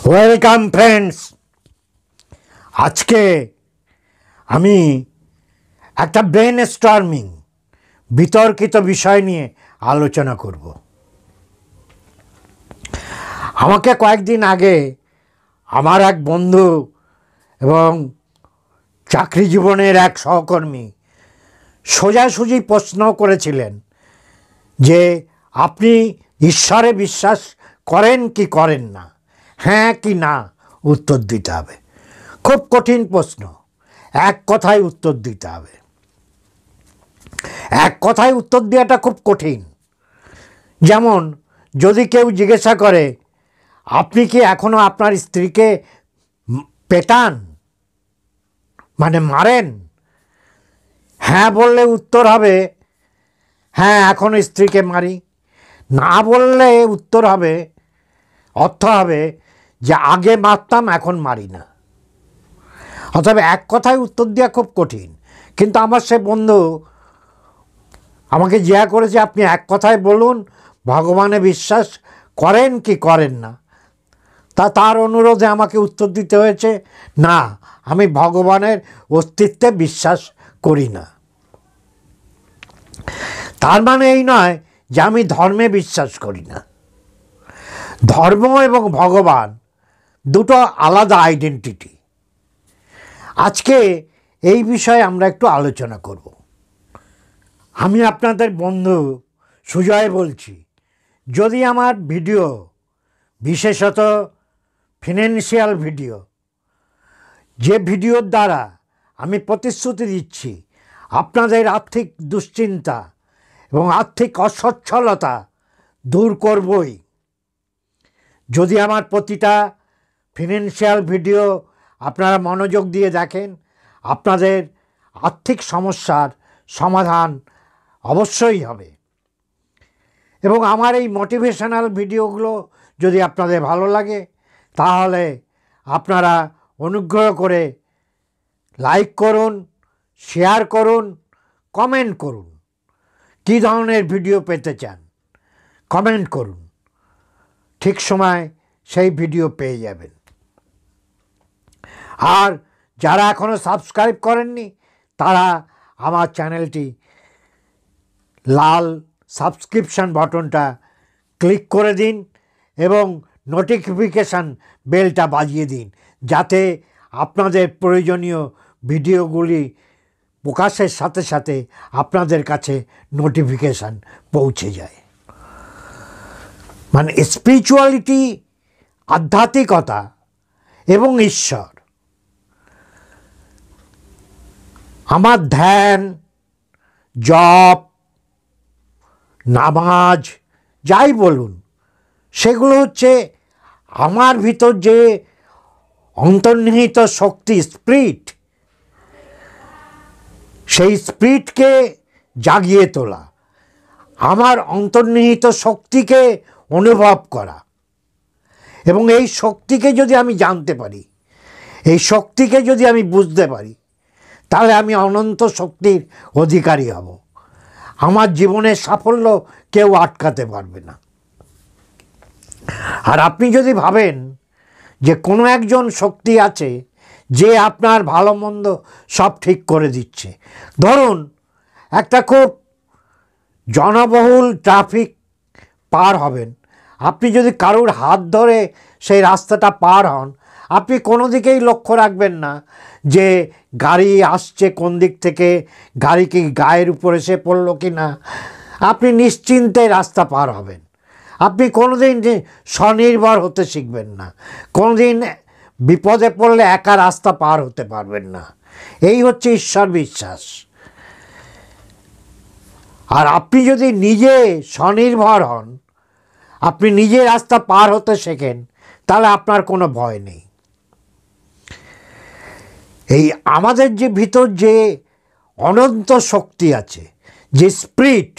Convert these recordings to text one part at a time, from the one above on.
Welcome friends. আজকে আমি একটা ব্রেন স্টর্মিং বিতর্কিত বিষয় নিয়ে আলোচনা করব। আমাকে কয়েকদিন আগে আমার এক বন্ধু এবং চাকরি জীবনের এক সহকর্মী সোজাসুজি প্রশ্ন করেছিলেন যে আপনি ঈশ্বরে বিশ্বাস করেন কি করেন না, হ্যাঁ কি না উত্তর দিতে হবে। খুব কঠিন প্রশ্ন, এক কথায় উত্তর দিতে হবে। এক কথায় উত্তর দেওয়াটা খুব কঠিন। যেমন যদি কেউ জিজ্ঞাসা করে আপনি কি এখনও আপনার স্ত্রীকে পেটান, মানে মারেন, হ্যাঁ বললে উত্তর হবে হ্যাঁ এখনও স্ত্রীকে মারি, না বললে উত্তর হবে, অর্থ হবে যে আগে মারতাম এখন মারি না। অতএব এক কথায় উত্তর দেওয়া খুব কঠিন। কিন্তু আমার সে বন্ধু আমাকে জিজ্ঞাসা করেছে আপনি এক কথায় বলুন ভগবানে বিশ্বাস করেন কি করেন না। তার অনুরোধে আমাকে উত্তর দিতে হয়েছে না, আমি ভগবানের অস্তিত্বে বিশ্বাস করি না। তার মানে এই নয় যে আমি ধর্মে বিশ্বাস করি না। ধর্ম এবং ভগবান দুটো আলাদা আইডেন্টিটি। আজকে এই বিষয়ে আমরা একটু আলোচনা করব। আমি আপনাদের বন্ধু সুজয় বলছি। যদি আমার ভিডিও, বিশেষত ফিনান্সিয়াল ভিডিও, যে ভিডিওর দ্বারা আমি প্রতিশ্রুতি দিচ্ছি আপনাদের আর্থিক দুশ্চিন্তা এবং আর্থিক অসচ্ছলতা দূর করবই, যদি আমার প্রতিটা ফিনান্সিয়াল ভিডিও আপনারা মনোযোগ দিয়ে দেখেন, আপনাদের আর্থিক সমস্যার সমাধান অবশ্যই হবে। এবং আমার এই মোটিভেশনাল ভিডিওগুলো যদি আপনাদের ভালো লাগে তাহলে আপনারা অনুগ্রহ করে লাইক করুন, শেয়ার করুন, কমেন্ট করুন। কী ধরনের ভিডিও পেতে চান কমেন্ট করুন, ঠিক সময় সেই ভিডিও পেয়ে যাবেন। আর যারা এখনও সাবস্ক্রাইব করেননি তারা আমার চ্যানেলটি লাল সাবস্ক্রিপশন বাটনটা ক্লিক করে দিন এবং নোটিফিকেশান বেলটা বাজিয়ে দিন, যাতে আপনাদের প্রয়োজনীয় ভিডিওগুলি প্রকাশের সাথে সাথে আপনাদের কাছে নোটিফিকেশান পৌঁছে যায়। মানে স্পিরিচুয়ালিটি, আধ্যাত্মিকতা এবং ঈশ্বর, আমার ধ্যান, জপ, নামাজ, যাই বলুন, সেগুলো হচ্ছে আমার ভিতর যে অন্তর্নিহিত শক্তি, স্পিরিট, সেই স্পিরিটকে জাগিয়ে তোলা, আমার অন্তর্নিহিত শক্তিকে অনুভব করা। এবং এই শক্তিকে যদি আমি জানতে পারি, এই শক্তিকে যদি আমি বুঝতে পারি, তাহলে আমি অনন্ত শক্তির অধিকারী হব। আমার জীবনের সাফল্য কেউ আটকাতে পারবে না। আর আপনি যদি ভাবেন যে কোনো একজন শক্তি আছে যে আপনার ভালো মন্দ সব ঠিক করে দিচ্ছে, ধরুন একটা খুব জনবহুল ট্রাফিক পার হবেন, আপনি যদি কারুর হাত ধরে সেই রাস্তাটা পার হন, আপনি কোনো দিকেই লক্ষ্য রাখবেন না যে গাড়ি আসছে কোন দিক থেকে, গাড়ি কি গায়ের উপর এসে পড়লো কি না, আপনি নিশ্চিন্তে রাস্তা পার হবেন। আপনি কোনো দিন স্বনির্ভর হতে শিখবেন না, কোনো দিন বিপদে পড়লে একা রাস্তা পার হতে পারবেন না। এই হচ্ছে ঈশ্বর বিশ্বাস। আর আপনি যদি নিজে স্বনির্ভর হন, আপনি নিজে রাস্তা পার হতে শেখেন, তাহলে আপনার কোনো ভয় নেই। এই আমাদের যে ভিতর যে অনন্ত শক্তি আছে, যে স্পিরিট,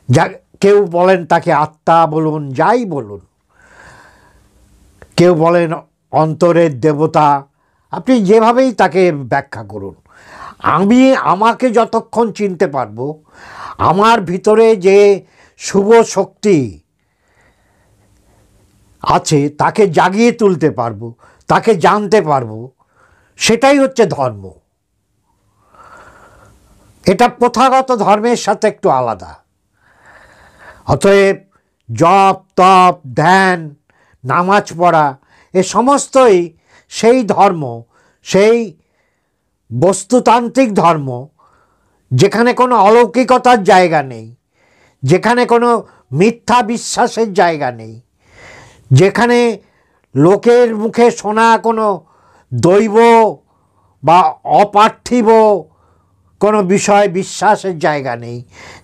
যা কেউ বলেন তাকে আত্মা বলুন, যাই বলুন, কেউ বলেন অন্তরের দেবতা, আপনি যেভাবেই তাকে ব্যাখ্যা করুন, আমাকে যতক্ষণ চিনতে পারবো, আমার ভিতরে যে শুভ শক্তি আছে তাকে জাগিয়ে তুলতে পারবো, তাকে জানতে পারবো, সেটাই হচ্ছে ধর্ম। এটা প্রথাগত ধর্মের সাথে একটু আলাদা। অতএব জপ তপ ধ্যান নামাজ পড়া এ সমস্তই সেই ধর্ম, সেই বস্তুতান্ত্রিক ধর্ম যেখানে কোনো অলৌকিকতার জায়গা নেই, যেখানে কোনো মিথ্যা বিশ্বাসের জায়গা নেই, যেখানে লোকের মুখে শোনা কোনো দৈব বা অপার্থিব কোনো বিষয় বিশ্বাসের জায়গা নেই,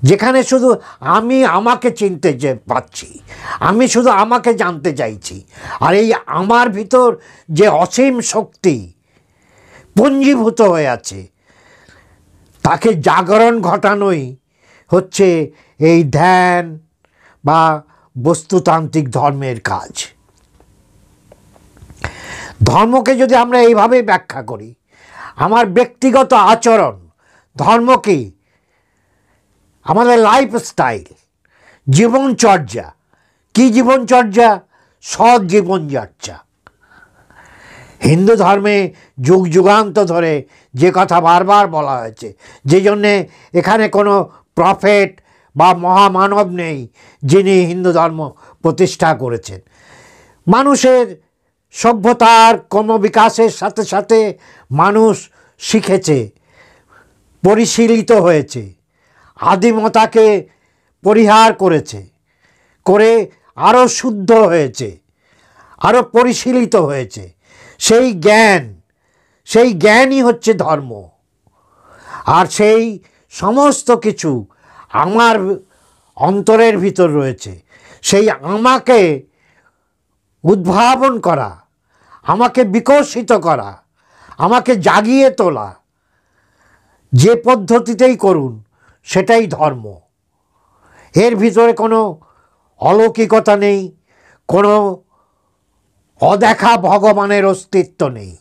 যেখানে শুধু আমি আমাকে চিনতে পারছি, আমি শুধু আমাকে জানতে চাইছি, আর এই আমার ভিতর যে অসীম শক্তি পুঞ্জীভূত হয়ে আছে তাকে জাগরণ ঘটানোই হচ্ছে এই ধ্যান বা বস্তুতান্ত্রিক ধর্মের কাজ। ধর্মকে যদি আমরা এইভাবে ব্যাখ্যা করি, আমার ব্যক্তিগত আচরণ ধর্ম কি? আমাদের লাইফস্টাইল, জীবনচর্যা। কি জীবনচর্যা? সৎ জীবনচর্যা। হিন্দু ধর্মে যুগ যুগান্ত ধরে যে কথা বারবার বলা হয়েছে, যে জন্যে এখানে কোনো প্রফেট বা মহামানব নেই যিনি হিন্দু ধর্ম প্রতিষ্ঠা করেছেন। মানুষের সভ্যতার ক্রমবিকাশের সাথে সাথে মানুষ শিখেছে, পরিশীলিত হয়েছে, আদিমতাকে পরিহার করেছে, করে আরও শুদ্ধ হয়েছে, আরও পরিশীলিত হয়েছে। সেই জ্ঞানই হচ্ছে ধর্ম। আর সেই সমস্ত কিছু আমার অন্তরের ভিতর রয়েছে। সেই আমাকে উদ্ভাবন করা, আমাকে বিকশিত করা, আমাকে জাগিয়ে তোলা, যে পদ্ধতিতেই করুন সেটাই ধর্ম। এর ভিতরে কোনো অলৌকিকতা নেই, কোনো অদেখা ভগবানের অস্তিত্ব নেই।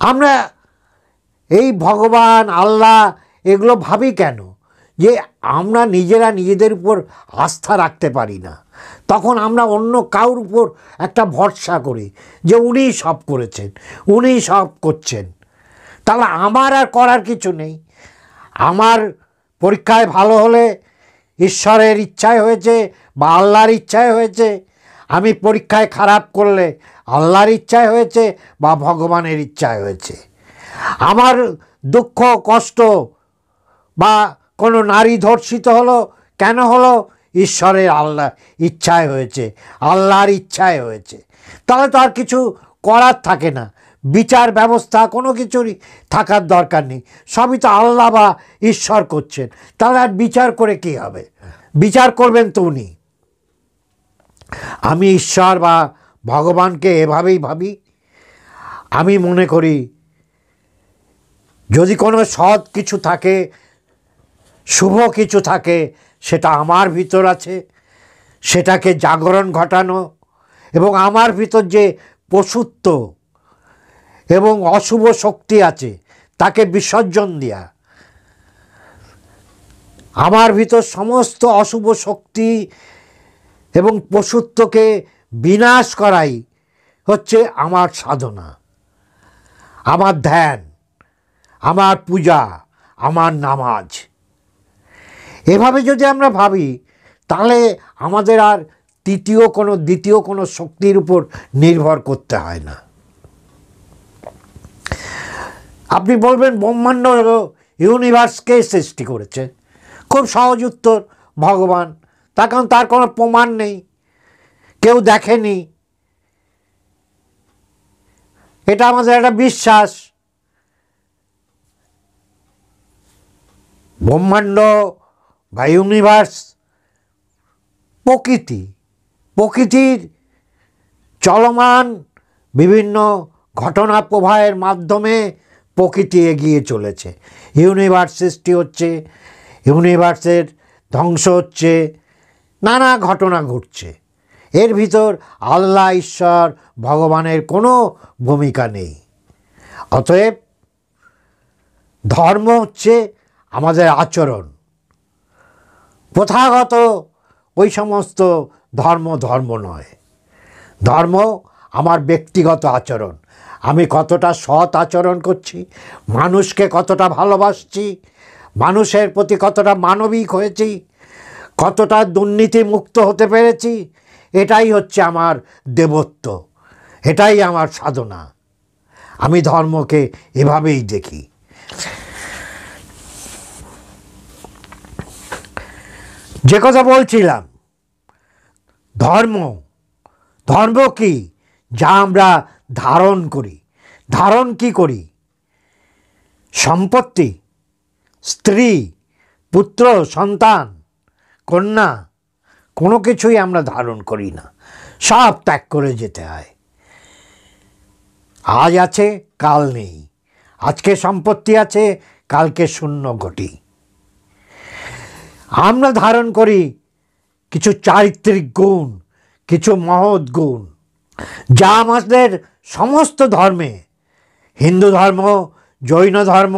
আমরা এই ভগবান আল্লাহ এগুলো ভাবি কেন? যে আমরা নিজেরা নিজেদের উপর আস্থা রাখতে পারি না, তখন আমরা অন্য কারোর উপর একটা ভরসা করি যে উনিই সব করেছেন, উনিই সব করছেন। তাহলে আমার আর করার কিছু নেই। আমার পরীক্ষায় ভালো হলে ঈশ্বরের ইচ্ছায় হয়েছে বা আল্লাহর ইচ্ছায় হয়েছে, আমি পরীক্ষায় খারাপ করলে আল্লাহর ইচ্ছায় হয়েছে বা ভগবানের ইচ্ছায় হয়েছে। আমার দুঃখ কষ্ট বা কোনো নারী ধর্ষিত হলো, কেন হলো? ঈশ্বরের আল্লাহ ইচ্ছায় হয়েছে, আল্লাহর ইচ্ছায় হয়েছে। তাহলে তো আর কিছু করার থাকে না, বিচার ব্যবস্থা কোনো কিছুরই থাকার দরকার নেই, সবই তো আল্লাহ বা ঈশ্বর করছেন। তাহলে আর বিচার করে কী হবে? বিচার করবেন তো উনি। আমি ঈশ্বর বা ভগবানকে এভাবেই ভাবি। আমি মনে করি যদি কোনো সৎ কিছু থাকে, শুভ কিছু থাকে, সেটা আমার ভিতর আছে, সেটাকে জাগরণ ঘটানো এবং আমার ভিতর যে পশুত্ব এবং অশুভ শক্তি আছে তাকে বিসর্জন দেয়া, আমার ভিতর সমস্ত অশুভ শক্তি এবং পশুত্বকে বিনাশ করাই হচ্ছে আমার সাধনা, আমার ধ্যান, আমার পূজা, আমার নামাজ। এভাবে যদি আমরা ভাবি তাহলে আমাদের আর দ্বিতীয় কোনো শক্তির উপর নির্ভর করতে হয় না। আপনি বলবেন ব্রহ্মাণ্ড ইউনিভার্সকে সৃষ্টি করেছে। খুব সহজ উত্তর, ভগবান। তার কারণ তার কোনো প্রমাণ নেই, কেউ দেখেনি, এটা আমাদের একটা বিশ্বাস। ব্রহ্মাণ্ড বা ইউনিভার্স প্রকৃতির চলমান বিভিন্ন ঘটনা প্রবাহের মাধ্যমে প্রকৃতি এগিয়ে চলেছে। ইউনিভার্স সৃষ্টি হচ্ছে, ইউনিভার্সের ধ্বংস হচ্ছে, নানা ঘটনা ঘটছে। এর ভিতর আল্লাহ ঈশ্বর ভগবানের কোনো ভূমিকা নেই। অতএব ধর্ম হচ্ছে আমাদের আচরণ। প্রথাগত ওই সমস্ত ধর্ম নয়। ধর্ম আমার ব্যক্তিগত আচরণ, আমি কতটা সৎ আচরণ করছি, মানুষকে কতটা ভালোবাসছি, মানুষের প্রতি কতটা মানবিক হয়েছি, কতটা দুর্নীতিমুক্ত হতে পেরেছি, এটাই হচ্ছে আমার দেবত্ব, এটাই আমার সাধনা। আমি ধর্মকে এভাবেই দেখি। যে কথা বলছিলাম, ধর্ম ধর্ম কি? যা আমরা ধারণ করি। ধারণ কি করি? সম্পত্তি, স্ত্রী, পুত্র, সন্তান, কন্যা, কোনো কিছুই আমরা ধারণ করি না, সব ত্যাগ করে যেতে হয়। আজ আছে কাল নেই, আজকে সম্পত্তি আছে কালকে শূন্য ঘটি। আমরা ধারণ করি কিছু চারিত্রিক গুণ, কিছু মহৎ গুণ, যা আমাদের সমস্ত ধর্মে, হিন্দু ধর্ম, জৈন ধর্ম,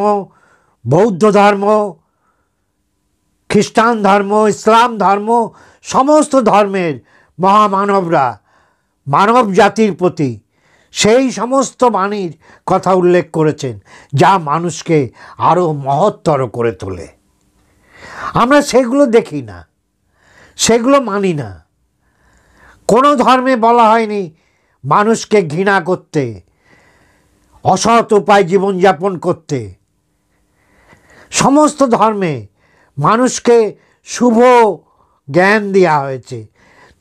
বৌদ্ধ ধর্ম, খ্রিস্টান ধর্ম, ইসলাম ধর্ম, সমস্ত ধর্মের মহামানবরা মানব জাতির প্রতি সেই সমস্ত বাণীর কথা উল্লেখ করেছেন, যা মানুষকে আরও মহত্তর করে তোলে। আমরা সেগুলো দেখি না, সেগুলো মানি না। কোনো ধর্মে বলা হয়নি মানুষকে ঘৃণা করতে, অসৎ উপায় জীবনযাপন করতে। সমস্ত ধর্মে মানুষকে শুভ জ্ঞান দেওয়া হয়েছে,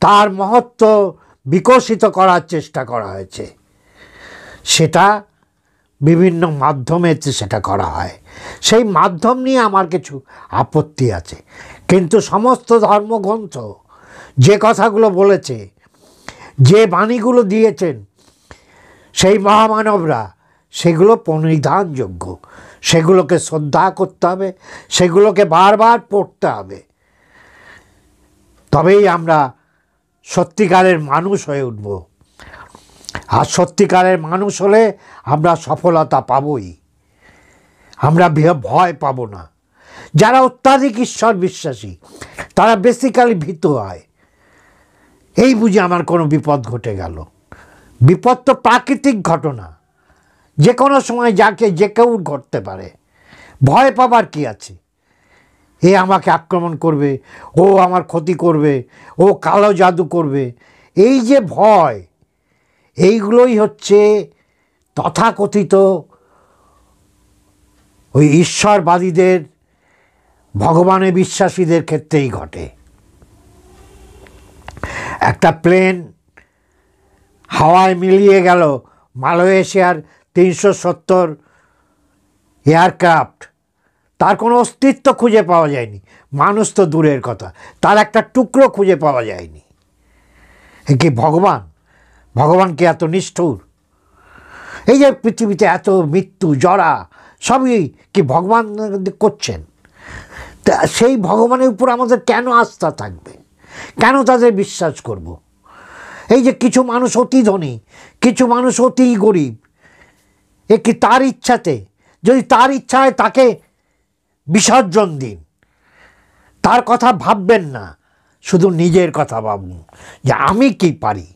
তার মহত্ব বিকশিত করার চেষ্টা করা হয়েছে। সেটা বিভিন্ন মাধ্যমে সেটা করা হয়, সেই মাধ্যম নিয়ে আমার কিছু আপত্তি আছে। কিন্তু সমস্ত ধর্মগ্রন্থ যে কথাগুলো বলেছে, যে বাণীগুলো দিয়েছেন সেই মহামানবরা, সেগুলো পরিধানযোগ্য, সেগুলোকে শ্রদ্ধা করতে হবে, সেগুলোকে বারবার পড়তে হবে। তবেই আমরা সত্যিকারের মানুষ হয়ে উঠব। আর সত্যিকারের মানুষ হলে আমরা সফলতা পাবই, আমরা ভয় পাব না। যারা অত্যাধিক ঈশ্বর বিশ্বাসী, তারা বেসিক্যালি ভীত হয়, এই বুঝে আমার কোনো বিপদ ঘটে গেল। বিপদ তো প্রাকৃতিক ঘটনা, যে কোনো সময় যাকে যে কেউ ঘটতে পারে। ভয় পাবার কি আছে? এ আমাকে আক্রমণ করবে, ও আমার ক্ষতি করবে, ও কালো জাদু করবে, এই যে ভয়, এইগুলোই হচ্ছে তথাকথিত ওই ঈশ্বরবাদীদের, ভগবানে বিশ্বাসীদের ক্ষেত্রেই ঘটে। একটা প্লেন হাওয়ায় মিলিয়ে গেল, মালয়েশিয়ার 370 এয়ারক্রাফট, তার কোনো অস্তিত্ব খুঁজে পাওয়া যায়নি। মানুষ তো দূরের কথা, তার একটা টুকরো খুঁজে পাওয়া যায়নি। এ কি ভগবান? ভগবান কি এত নিষ্ঠুর? এই যে পৃথিবীতে এত মৃত্যু, জরা, সবই কি ভগবান করছেন? তা সেই ভগবানের উপর আমাদের কেন আস্থা থাকবে? কেন তাদের বিশ্বাস করব? এই যে কিছু মানুষ অতি ধনী, কিছু মানুষ অতি গরিব, এ কি তার ইচ্ছাতে? যদি তার ইচ্ছা হয় তাকে বিসর্জন দিন, তার কথা ভাববেন না, শুধু নিজের কথা ভাবুন যে আমি কি পারি,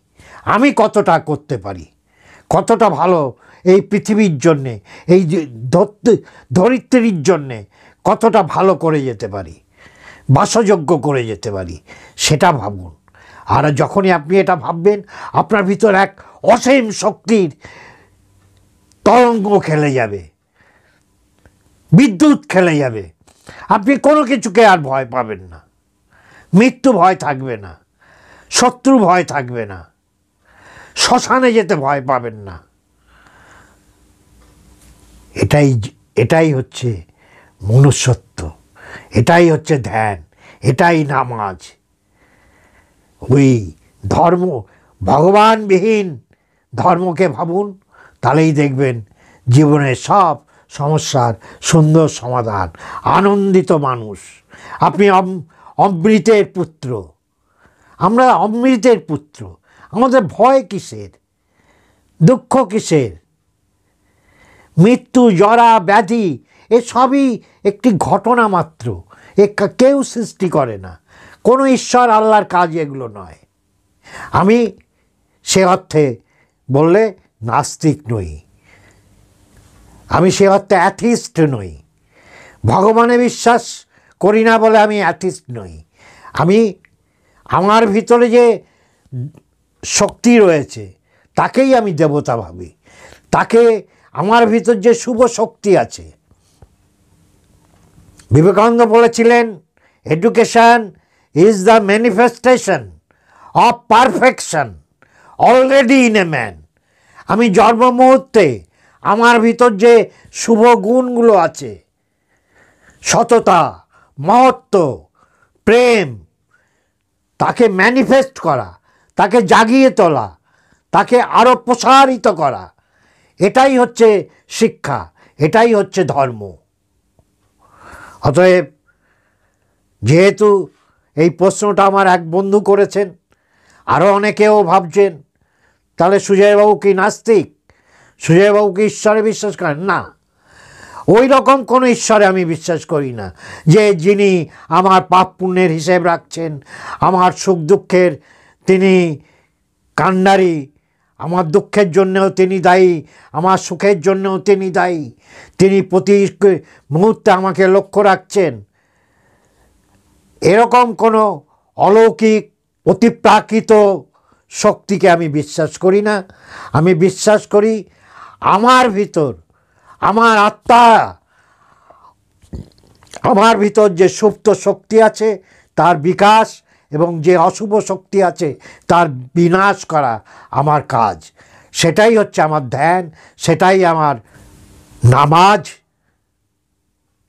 আমি কতটা করতে পারি, কতটা ভালো এই পৃথিবীর জন্যে, এই ধরিত্রীর জন্যে কতটা ভালো করে যেতে পারি, বাসযোগ্য করে যেতে পারি, সেটা ভাবুন। আর যখনই আপনি এটা ভাববেন, আপনার ভিতর এক অসীম শক্তির তরঙ্গ খেলে যাবে, বিদ্যুৎ খেলে যাবে। আপনি কোনো কিছুকে আর ভয় পাবেন না, মৃত্যু ভয় থাকবে না, শত্রু ভয় থাকবে না, শ্মশানে যেতে ভয় পাবেন না। এটাই হচ্ছে মনুষ্যত্ব, এটাই হচ্ছে ধ্যান, এটাই নামাজ। ওই ধর্ম, ভগবানবিহীন ধর্মকে ভাবুন, তাহলেই দেখবেন জীবনের সব সমস্যার সুন্দর সমাধান। আনন্দিত মানুষ। আপনি অমৃতের পুত্র, আমরা অমৃতের পুত্র। আমাদের ভয় কিসের? দুঃখ কিসের? মৃত্যু, জরা, ব্যাধি, এসবই একটি ঘটনা মাত্র, এ কেউ সৃষ্টি করে না। কোনো ঈশ্বর আল্লাহর কাজ এগুলো নয়। আমি সে অর্থে বললে নাস্তিক নই, আমি সে অর্থে অ্যাথিস্ট নই। ভগবানে বিশ্বাস করি না বলে আমি অ্যাথিস্ট নই। আমি আমার ভিতরে যে শক্তি রয়েছে তাকেই আমি দেবতা ভাবি, তাকে আমার ভিতর যে শুভ শক্তি আছে। বিবেকানন্দ বলেছিলেন, education is the manifestation of perfection already in a man. আমি জন্ম মুহূর্তে আমার ভিতর যে শুভ গুণগুলো আছে, সততা, মহত্ব, প্রেম, তাকে ম্যানিফেস্ট করা, তাকে জাগিয়ে তোলা, তাকে আরও প্রসারিত করা, এটাই হচ্ছে শিক্ষা, এটাই হচ্ছে ধর্ম। অতএব যেহেতু এই প্রশ্নটা আমার এক বন্ধু করেছেন, আরও অনেকেও ভাবছেন তাহলে সুজয়বাবু কি নাস্তিক, সুজয়বাবু কি ঈশ্বরে বিশ্বাস করেন? না, ওই রকম কোনো ঈশ্বরে আমি বিশ্বাস করি না যে যিনি আমার পাপ পুণ্যের হিসেব রাখছেন, আমার সুখ দুঃখের তিনি কাণ্ডারি, আমার দুঃখের জন্যও তিনি দায়ী, আমার সুখের জন্যও তিনি দায়ী, তিনি প্রতি মুহূর্তে আমাকে লক্ষ্য রাখছেন। এরকম কোনো অলৌকিক অতিপ্রাকৃত শক্তিকে আমি বিশ্বাস করি না। আমি বিশ্বাস করি আমার ভিতর, আমার আত্মা, আমার ভিতর যে সুপ্ত শক্তি আছে তার বিকাশ এবং যে অশুভ শক্তি আছে তার বিনাশ করা আমার কাজ। সেটাই হচ্ছে আমার ধ্যান, সেটাই আমার নামাজ,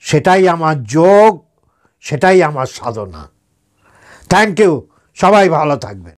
সেটাই আমার যোগ, সেটাই আমার সাধনা। থ্যাংক ইউ, সবাই ভালো থাকবেন।